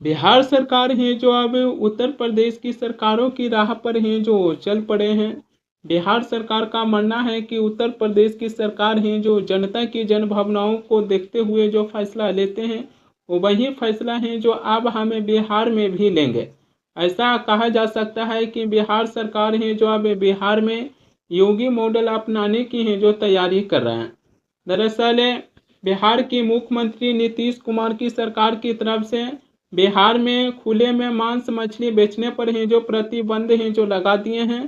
बिहार सरकार है जो अब उत्तर प्रदेश की सरकारों की राह पर है जो चल पड़े हैं। बिहार सरकार का मानना है कि उत्तर प्रदेश की सरकार है जो जनता की जन भावनाओं को देखते हुए जो फैसला लेते हैं वो वही फैसला है जो अब हमें बिहार में भी लेंगे। ऐसा कहा जा सकता है कि बिहार सरकार है जो अब बिहार में योगी मॉडल अपनाने की है जो तैयारी कर रहे हैं। दरअसल बिहार की मुख्यमंत्री नीतीश कुमार की सरकार की तरफ से बिहार में खुले में मांस मछली बेचने पर है जो प्रतिबंध है जो लगा दिए हैं।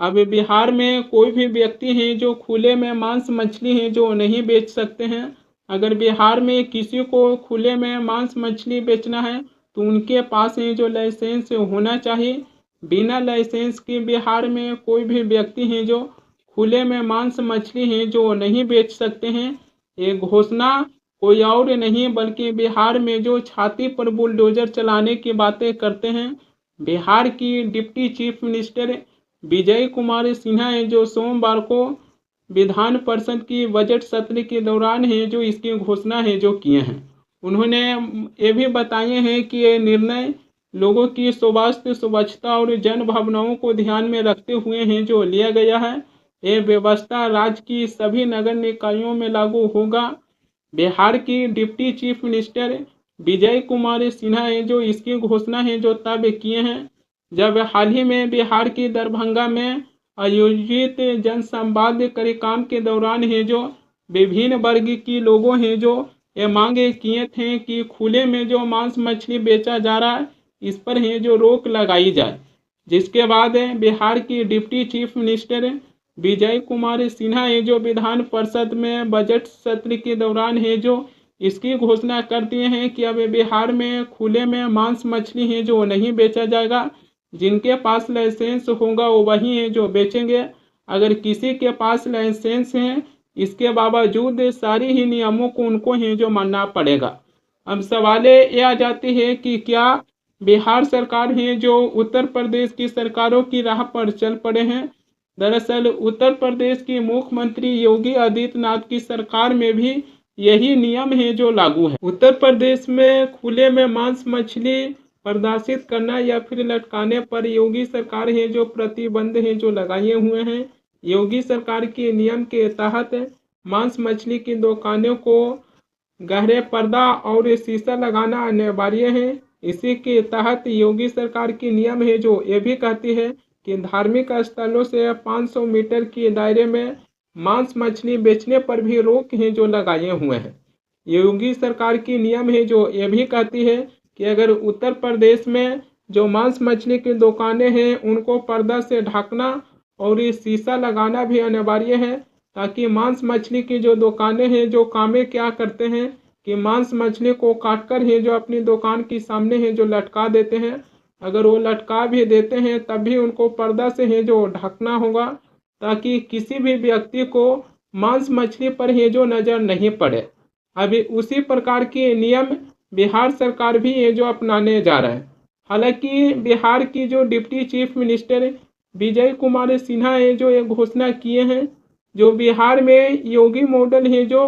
अब बिहार में कोई भी व्यक्ति है जो खुले में मांस मछली है जो नहीं बेच सकते हैं। अगर बिहार में किसी को खुले में मांस मछली बेचना है तो उनके पास है जो लाइसेंस होना चाहिए। बिना लाइसेंस के बिहार में कोई भी व्यक्ति है जो खुले में मांस मछली है जो नहीं बेच सकते हैं। ये घोषणा कोई और नहीं बल्कि बिहार में जो छाती पर बुलडोजर चलाने की बातें करते हैं बिहार की deputy chief minister Vijay Kumar Sinha है जो सोमवार को विधान परिषद की बजट सत्र के दौरान है जो इसकी घोषणा है जो किए हैं। उन्होंने ये भी बताए हैं कि ये निर्णय लोगों की स्वास्थ्य स्वच्छता और जन भावनाओं को ध्यान में रखते हुए हैं जो लिया गया है। ये व्यवस्था राज्य की सभी नगर निकायों में लागू होगा। बिहार की deputy chief minister Vijay Kumar Sinha है जो इसकी घोषणा है जो तब किए हैं जब हाल ही में बिहार की दरभंगा में आयोजित जनसंवाद कार्यक्रम के दौरान है जो विभिन्न वर्ग की लोगों हैं जो ये मांगे किए थे कि खुले में जो मांस मछली बेचा जा रहा है इस पर है जो रोक लगाई जाए। जिसके बाद बिहार की deputy chief minister Vijay Kumar Sinha है जो विधान परिषद में बजट सत्र के दौरान है जो इसकी घोषणा कर दिए हैं कि अब बिहार में खुले में मांस मछली है जो नहीं बेचा जाएगा। जिनके पास लाइसेंस होगा वो वही है जो बेचेंगे। अगर किसी के पास लाइसेंस है इसके बावजूद सारी ही नियमों को उनको है जो मानना पड़ेगा। अब सवाल ये आ जाती है कि क्या बिहार सरकार है जो उत्तर प्रदेश की सरकारों की राह पर चल पड़े हैं। दरअसल उत्तर प्रदेश की मुख्यमंत्री योगी आदित्यनाथ की सरकार में भी यही नियम है जो लागू है। उत्तर प्रदेश में खुले में मांस मछली प्रदर्शित करना या फिर लटकाने पर योगी सरकार है जो प्रतिबंध है जो लगाए हुए हैं। योगी सरकार के नियम के तहत मांस मछली की दुकानों को गहरे पर्दा और शीशा लगाना अनिवार्य है। इसी के तहत योगी सरकार की नियम है जो ये भी कहती है कि धार्मिक स्थलों से 500 मीटर के दायरे में मांस मछली बेचने पर भी रोक है जो लगाए हुए हैं। योगी सरकार की नियम है जो ये भी कहती है कि अगर उत्तर प्रदेश में जो मांस मछली की दुकानें हैं उनको पर्दा से ढकना और ये शीशा लगाना भी अनिवार्य है ताकि मांस मछली की जो दुकानें हैं जो कामें क्या करते हैं कि मांस मछली को काटकर है जो अपनी दुकान के सामने है जो लटका देते हैं। अगर वो लटका भी देते हैं तब भी उनको पर्दा से है जो ढकना होगा ताकि किसी भी व्यक्ति को मांस मछली पर है जो नज़र नहीं पड़े। अभी उसी प्रकार के नियम बिहार सरकार भी है जो अपनाने जा रहा है। हालांकि बिहार की जो deputy chief minister Vijay Kumar Sinha है जो ये घोषणा किए हैं जो बिहार में योगी मॉडल है जो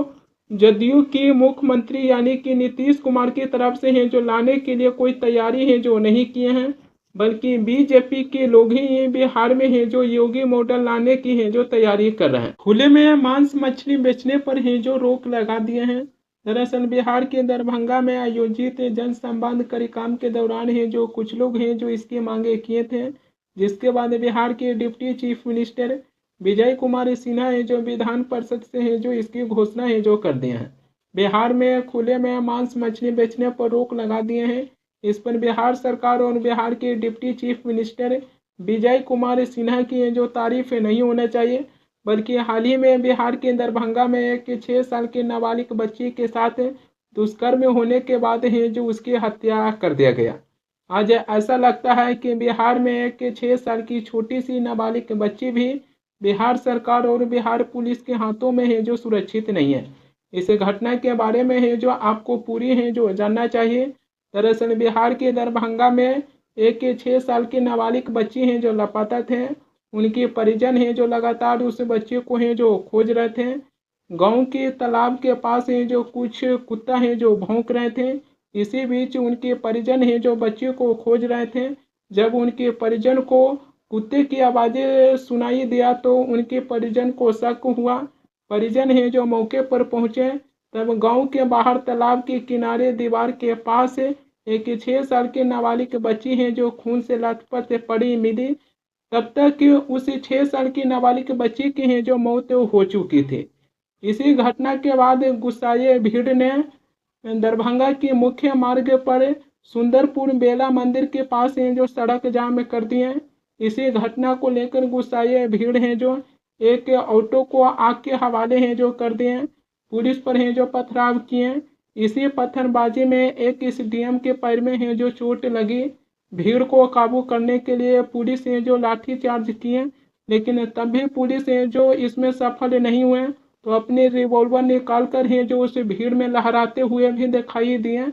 जदयू की मुख्यमंत्री यानी कि नीतीश कुमार की तरफ से है जो लाने के लिए कोई तैयारी है जो नहीं किए हैं बल्कि बीजेपी के लोग ही बिहार में है जो योगी मॉडल लाने की है जो तैयारी कर रहे हैं। खुले में मांस मछली बेचने पर है जो रोक लगा दिए हैं। दरअसल बिहार के दरभंगा में आयोजित जनसंवाद कार्यक्रम के दौरान है जो कुछ लोग हैं जो इसकी मांगे किए थे। जिसके बाद बिहार के deputy chief minister Vijay Kumar Sinha है जो विधान परिषद से है जो इसकी घोषणा है जो कर दिए हैं। बिहार में खुले में मांस मछली बेचने पर रोक लगा दिए हैं। इस पर बिहार सरकार और बिहार के deputy chief minister Vijay Kumar Sinha की जो तारीफ नहीं होना चाहिए बल्कि हाल ही में बिहार के दरभंगा में एक 6 साल के नाबालिग बच्ची के साथ दुष्कर्म होने के बाद है जो उसकी हत्या कर दिया गया। आज ऐसा लगता है कि बिहार में एक 6 साल की छोटी सी नाबालिग बच्ची भी बिहार सरकार और बिहार पुलिस के हाथों में है जो सुरक्षित नहीं है। इस घटना के बारे में है जो आपको पूरी है जो जानना चाहिए। दरअसल बिहार के दरभंगा में एक 6 साल की नाबालिग बच्ची हैं जो लापता थे। उनके परिजन हैं जो लगातार उस बच्चे को हैं जो खोज रहे थे। गांव के तालाब के पास है जो कुछ कुत्ता है जो भौंक रहे थे इसी बीच उनके परिजन हैं जो बच्ची को खोज रहे थे। जब उनके परिजन को कुत्ते की आवाज़ें सुनाई दिया तो उनके परिजन को शक हुआ। परिजन हैं जो मौके पर पहुंचे, तब गांव के बाहर तालाब के किनारे दीवार के पास एक 6 साल की नाबालिग बच्ची है जो खून से लथपथ पड़ी मिली। तब तक उस 6 साल की नाबालिग बच्ची की है जो मौत हो चुकी थी। इसी घटना के बाद गुस्साए भीड़ ने दरभंगा के मुख्य मार्ग पर सुंदरपुर बेला मंदिर के पास हैं जो सड़क जाम कर दिए। इसी घटना को लेकर गुस्साए भीड़ हैं जो एक ऑटो को आग के हवाले हैं जो कर दिए। पुलिस पर हैं जो पथराव किए। इसी पत्थरबाजी में एक एसडीएम के पैर में है जो चोट लगी। भीड़ को काबू करने के लिए पुलिस ने जो लाठीचार्ज किए, लेकिन तब भी पुलिस है जो इसमें सफल नहीं हुए, तो अपने रिवॉल्वर निकाल कर है जो उस भीड़ में लहराते हुए भी दिखाई दिए।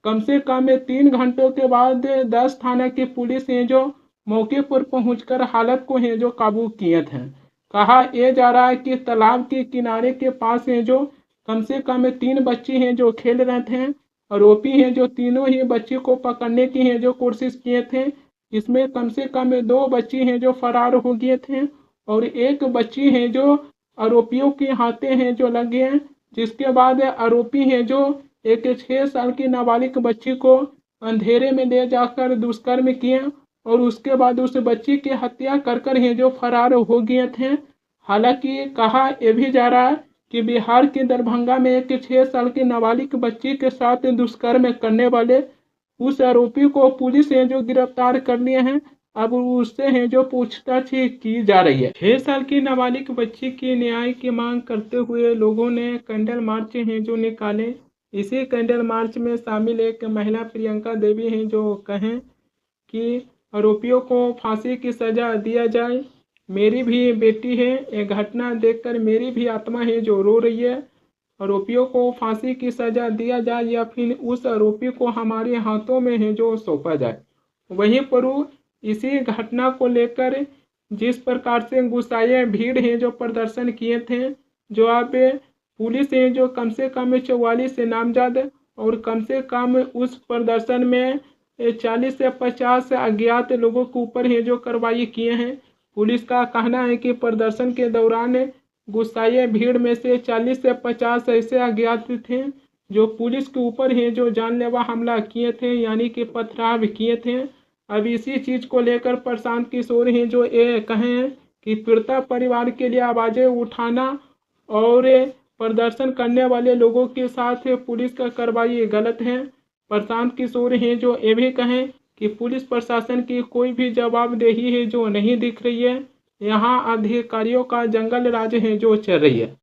कम से कम 3 घंटों के बाद 10 थाना की पुलिस है जो मौके पर पहुंचकर हालत को है जो काबू किए थे। कहा यह जा रहा है कि तालाब के किनारे के पास है जो कम से कम 3 बच्चे हैं जो खेल रहे थे। आरोपी हैं जो तीनों ही बच्ची को पकड़ने की है जो कोशिश किए थे। इसमें कम से कम 2 बच्ची हैं जो फरार हो गए थे और एक बच्ची है जो आरोपियों के हाथे हैं जो लग गए। जिसके बाद आरोपी हैं जो एक 6 साल की नाबालिग बच्ची को अंधेरे में ले जाकर दुष्कर्म किए और उसके बाद उस बच्ची की हत्या कर हैं जो फरार हो गए थे। हालांकि कहा यह भी जा रहा है कि बिहार के दरभंगा में एक 6 साल की नाबालिग बच्ची के साथ दुष्कर्म करने वाले उस आरोपी को पुलिस ने जो गिरफ्तार कर लिए हैं। अब उससे है जो पूछताछ की जा रही है। 6 साल की नाबालिग बच्ची की न्याय की मांग करते हुए लोगों ने कैंडल मार्च हैं जो निकाले। इसी कैंडल मार्च में शामिल एक महिला प्रियंका देवी हैं जो कहें कि आरोपियों को फांसी की सजा दिया जाए। मेरी भी बेटी है, ये घटना देखकर मेरी भी आत्मा है जो रो रही है। आरोपियों को फांसी की सजा दिया जाए या फिर उस आरोपी को हमारे हाथों में है जो सौंपा जाए। वहीं पर इसी घटना को लेकर जिस प्रकार से गुस्साए भीड़ है जो प्रदर्शन किए थे, जो आप पुलिस है जो कम से कम 44 नामजद और कम से कम उस प्रदर्शन में 40 से 50 अज्ञात लोगों के ऊपर है जो कार्रवाई किए हैं। पुलिस का कहना है कि प्रदर्शन के दौरान गुस्साए भीड़ में से 40 से 50 ऐसे अज्ञात थे जो पुलिस के ऊपर है जो जानलेवा हमला किए थे, यानी कि पथराव किए थे। अब इसी चीज़ को लेकर प्रशांत किशोर हैं जो ये कहें कि पीड़िता परिवार के लिए आवाज़ें उठाना और प्रदर्शन करने वाले लोगों के साथ पुलिस का कार्रवाई गलत है। प्रशांत किशोर हैं जो ये भी कहें कि पुलिस प्रशासन की कोई भी जवाबदेही है जो नहीं दिख रही है। यहाँ अधिकारियों का जंगल राज है जो चल रही है।